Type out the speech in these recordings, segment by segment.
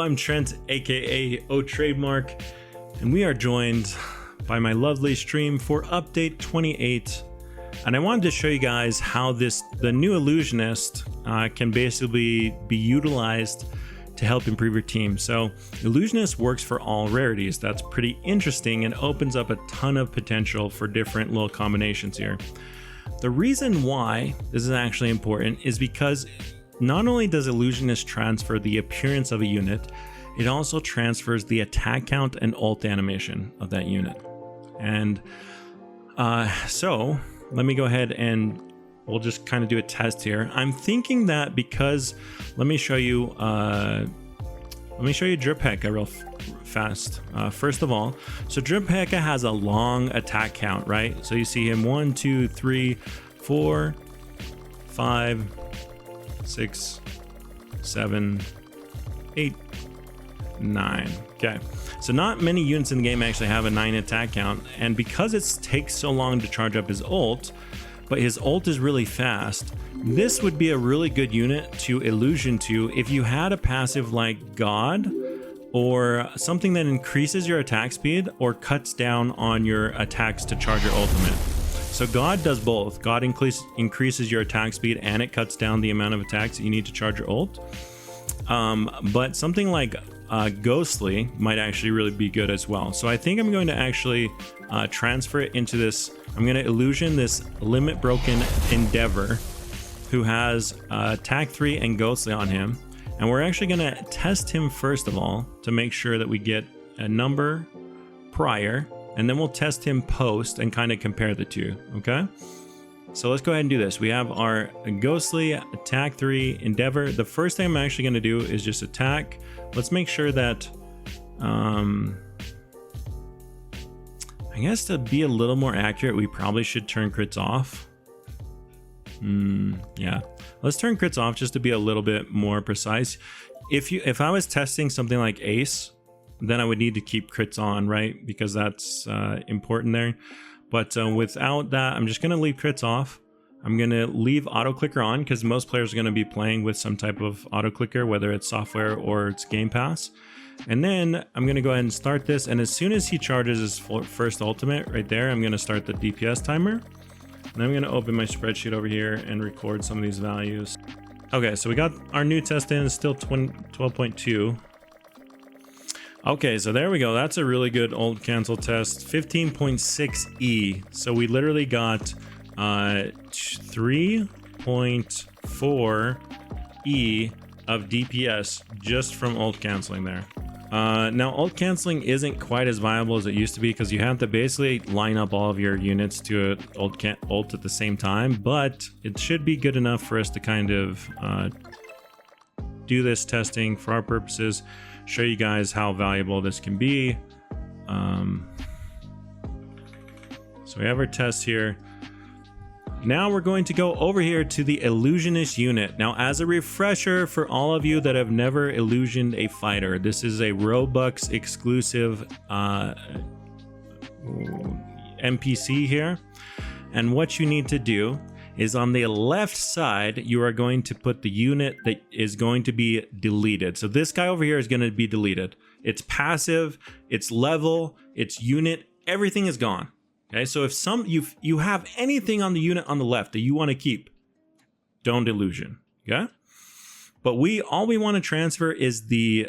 I'm Trent, aka oTradeMark, and we are joined by my lovely stream for update 28. And I wanted to show you guys how the new Illusionist can basically be utilized to help improve your team. So Illusionist works for all rarities. That's pretty interesting and opens up a ton of potential for different little combinations here. The reason why this is actually important is because not only does Illusionist transfer the appearance of a unit, it also transfers the attack count and ult animation of that unit. And so let me go ahead and we'll just kind of do a test here. I'm thinking that because, let me show you Dripaka real fast. First of all, so Dripaka has a long attack count, right? So you see him 1, 2, 3, 4, 5, 6, 7, 8, 9. Okay, so not many units in the game actually have a 9 attack count, and because it takes so long to charge up his ult, but his ult is really fast, this would be a really good unit to illusion to if you had a passive like God or something that increases your attack speed or cuts down on your attacks to charge your ultimate. So God does both. God increases your attack speed and it cuts down the amount of attacks that you need to charge your ult. But something like Ghostly might actually really be good as well. So I think I'm going to actually transfer it into this. I'm going to illusion this limit broken Endeavor who has attack 3 and Ghostly on him. And we're actually going to test him first of all to make sure that we get a number prior, and then we'll test him post and kind of compare the two. Okay, so let's go ahead and do this. We have our Ghostly attack 3 Endeavor. The first thing I'm actually going to do is just attack. Let's make sure that I guess to be a little more accurate, we probably should turn crits off. Yeah, let's turn crits off just to be a little bit more precise. If I was testing something like Ace, then I would need to keep crits on, right? Because that's important there. But without that, I'm just going to leave crits off. I'm going to leave auto clicker on because most players are going to be playing with some type of auto clicker, whether it's software or it's Game Pass. And then I'm going to go ahead and start this. And as soon as he charges his first ultimate right there, I'm going to start the DPS timer. And I'm going to open my spreadsheet over here and record some of these values. Okay, so we got our new test in, it's still 12.2. Okay, so there we go. That's a really good ult cancel test. 15.6 So we literally got 3.4 E of DPS just from ult canceling there. Now ult canceling isn't quite as viable as it used to be because you have to basically line up all of your units to ult at the same time, but it should be good enough for us to kind of do this testing for our purposes, show you guys how valuable this can be. So we have our test here. Now we're going to go over here to the Illusionist unit. Now, as a refresher for all of you that have never illusioned a fighter, this is a Robux exclusive NPC here. And what you need to do is on the left side, you are going to put the unit that is going to be deleted. So this guy over here is going to be deleted. It's passive, it's level, it's unit, everything is gone. Okay, so if you have anything on the unit on the left that you want to keep, don't illusion. Okay, but all we want to transfer is the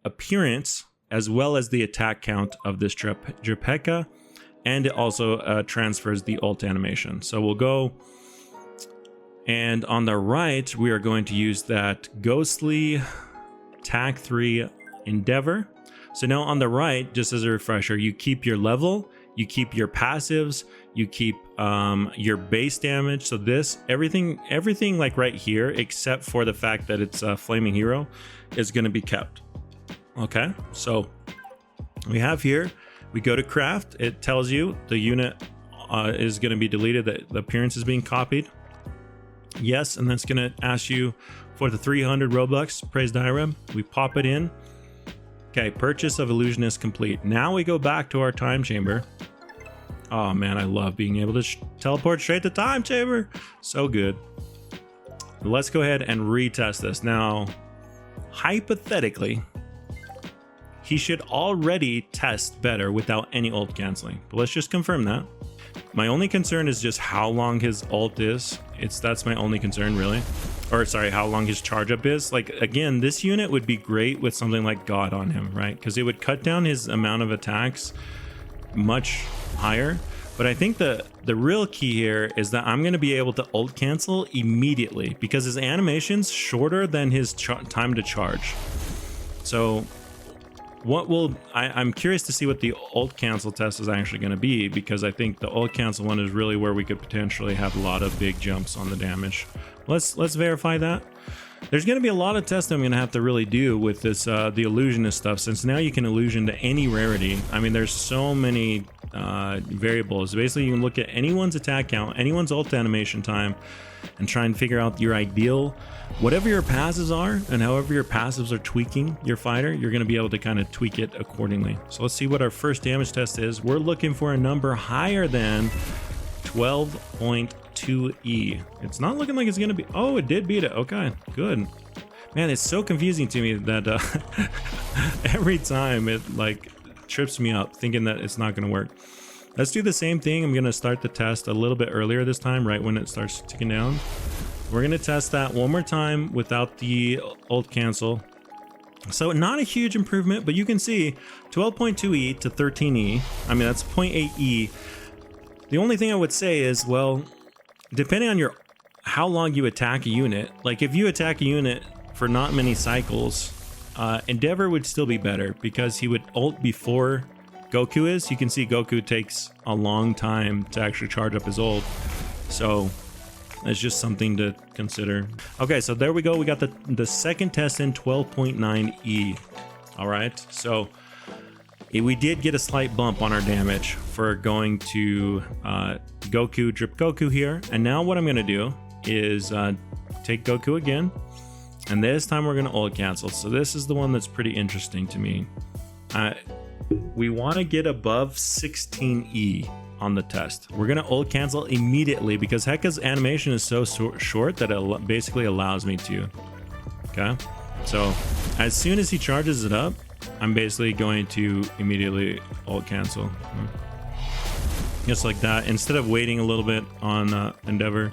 appearance as well as the attack count of this Dripaka, and it also transfers the ult animation. So we'll go, and on the right we are going to use that Ghostly attack 3 Endeavor. So now on the right, just as a refresher, you keep your level, you keep your passives, you keep your base damage. So this, everything like right here, except for the fact that it's a flaming hero, is going to be kept. Okay, so we have here, we go to craft. It tells you the unit is going to be deleted, that the appearance is being copied. Yes, and that's going to ask you for the 300 Robux praise diagram. We pop it in. Okay, purchase of Illusionist complete. Now we go back to our time chamber. Oh man, I love being able to teleport straight to time chamber. So good. Let's go ahead and retest this. Now, hypothetically, he should already test better without any ult canceling. But let's just confirm that. My only concern is just how long his ult is. That's my only concern, really. Or sorry, how long his charge up is. Like, again, this unit would be great with something like God on him, right? Because it would cut down his amount of attacks much higher. But I think the real key here is that I'm going to be able to ult cancel immediately because his animation's shorter than his time to charge. So I'm curious to see what the ult cancel test is actually going to be, because I think the ult cancel one is really where we could potentially have a lot of big jumps on the damage. Let's verify that. There's going to be a lot of tests I'm going to have to really do with this the illusionist stuff, since now you can illusion to any rarity. I mean, there's so many variables. Basically, you can look at anyone's attack count, anyone's ult animation time, and try and figure out your ideal, whatever your passives are, and however your passives are tweaking your fighter, you're going to be able to kind of tweak it accordingly. So let's see what our first damage test is. We're looking for a number higher than 12.2E. It's not looking like it's going to be... Oh, it did beat it. Okay, good. Man, it's so confusing to me that every time it like trips me up thinking that it's not going to work. Let's do the same thing. I'm going to start the test a little bit earlier this time, right when it starts ticking down. We're going to test that one more time without the ult cancel. So not a huge improvement, but you can see 12.2E to 13E. I mean, that's 0.8E. The only thing I would say is, well, depending on how long you attack a unit, like if you attack a unit for not many cycles, Endeavor would still be better because he would ult before Goku is. You can see Goku takes a long time to actually charge up his ult. So it's just something to consider. Okay, so there we go. We got the second test in 12.9E. All right, so we did get a slight bump on our damage for going to Goku, Drip Goku here. And now what I'm going to do is take Goku again. And this time we're going to ult cancel. So this is the one that's pretty interesting to me. We want to get above 16E on the test. We're going to ult cancel immediately because Heka's animation is so short that it basically allows me to. Okay. So as soon as he charges it up, I'm basically going to immediately ult cancel. Just like that, instead of waiting a little bit on Endeavor.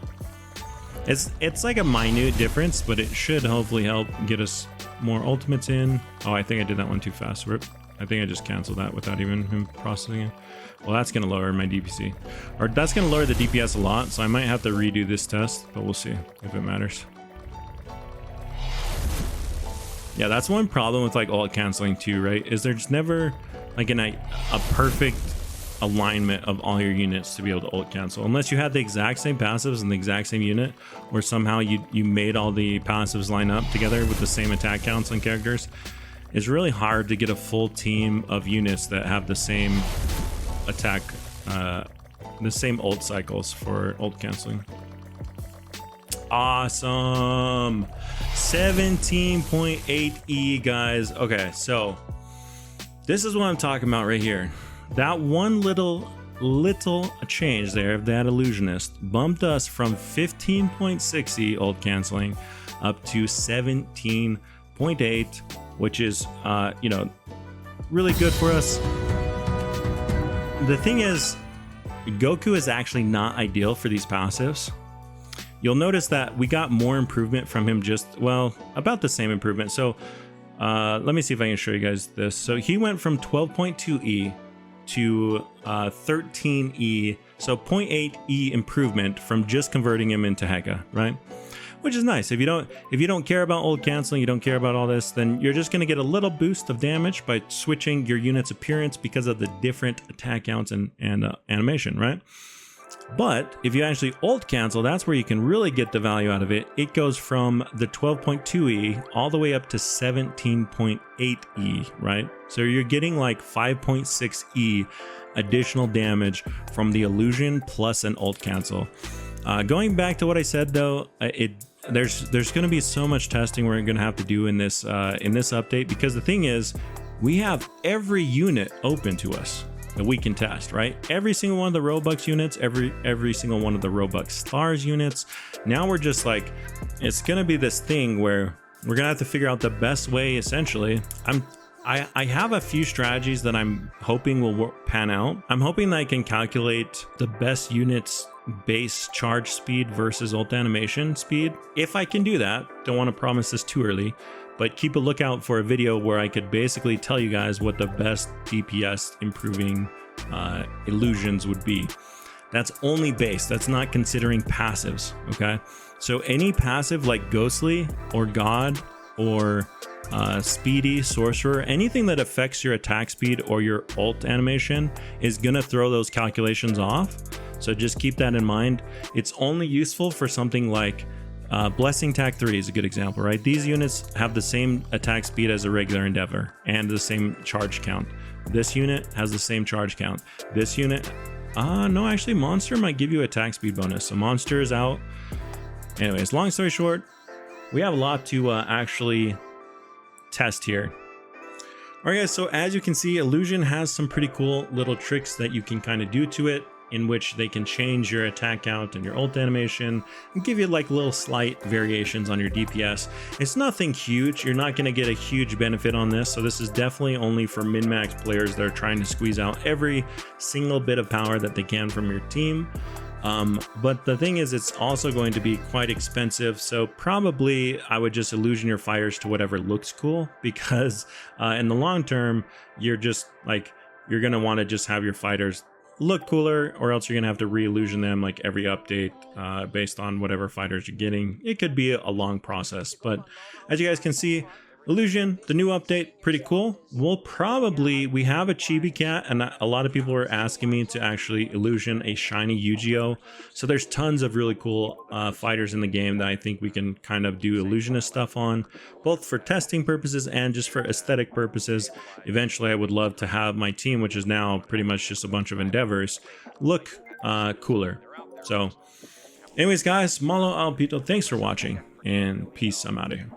It's like a minute difference, but it should hopefully help get us more ultimates in. Oh, I think I did that one too fast. Rip. I think I just canceled that without even him processing it. Well, that's going to lower my DPC. Or that's going to lower the DPS a lot, so I might have to redo this test, but we'll see if it matters. Yeah, that's one problem with like ult canceling too, right? Is there's never like a perfect alignment of all your units to be able to ult cancel, unless you had the exact same passives in the exact same unit, or somehow you made all the passives line up together with the same attack counts on characters. It's really hard to get a full team of units that have the same attack, the same ult cycles for ult canceling. Awesome. 17.8E, guys. Okay, so this is what I'm talking about right here. That one little change there of that illusionist bumped us from 15.6E ult canceling up to 17.8, which is you know, really good for us. The thing is, Goku is actually not ideal for these passives. You'll notice that we got more improvement from him, just, well, about the same improvement. So let me see if I can show you guys this. So he went from 12.2E to 13E, so 0.8E improvement from just converting him into Heka, right? Which is nice. If you don't care about ult canceling, you don't care about all this, then you're just going to get a little boost of damage by switching your unit's appearance because of the different attack counts and animation, right? But if you actually ult cancel, that's where you can really get the value out of it. It goes from the 12.2E all the way up to 17.8E, right? So you're getting like 5.6E additional damage from the illusion plus an ult cancel. Going back to what I said though, there's going to be so much testing we're going to have to do in this update, because the thing is, we have every unit open to us that we can test, right? Every single one of the Robux units, every single one of the Robux stars units. Now we're just like, it's gonna be this thing where we're gonna have to figure out the best way. Essentially, I'm I have a few strategies that I'm hoping will pan out. I'm hoping that I can calculate the best units base charge speed versus ult animation speed. If I can do that, don't want to promise this too early, but keep a lookout for a video where I could basically tell you guys what the best DPS improving illusions would be. That's only base, that's not considering passives, okay? So any passive like Ghostly or God or Speedy, Sorcerer, anything that affects your attack speed or your ult animation is gonna throw those calculations off. So just keep that in mind. It's only useful for something like Blessing Tack 3 is a good example, right? These units have the same attack speed as a regular Endeavor and the same charge count. This unit has the same charge count. This unit, no, actually Monster might give you attack speed bonus. So Monster is out. Anyways, long story short, we have a lot to actually test here. All right guys, so as you can see, Illusion has some pretty cool little tricks that you can kind of do to it, in which they can change your attack count and your ult animation and give you like little slight variations on your DPS. It's nothing huge. You're not going to get a huge benefit on this. So this is definitely only for min-max players that are trying to squeeze out every single bit of power that they can from your team. But the thing is, it's also going to be quite expensive, so probably I would just illusion your fighters to whatever looks cool, because in the long term, you're just like, you're going to want to just have your fighters look cooler, or else you're going to have to re-illusion them like every update based on whatever fighters you're getting. It could be a long process, but as you guys can see, Illusion, the new update, pretty cool. We have a Chibi Cat, and a lot of people are asking me to actually illusion a shiny Yu-Gi-Oh! So there's tons of really cool fighters in the game that I think we can kind of do Illusionist stuff on, both for testing purposes and just for aesthetic purposes. Eventually, I would love to have my team, which is now pretty much just a bunch of Endeavors, look cooler. So anyways, guys, Malo Alpito, thanks for watching, and peace. I'm out of here.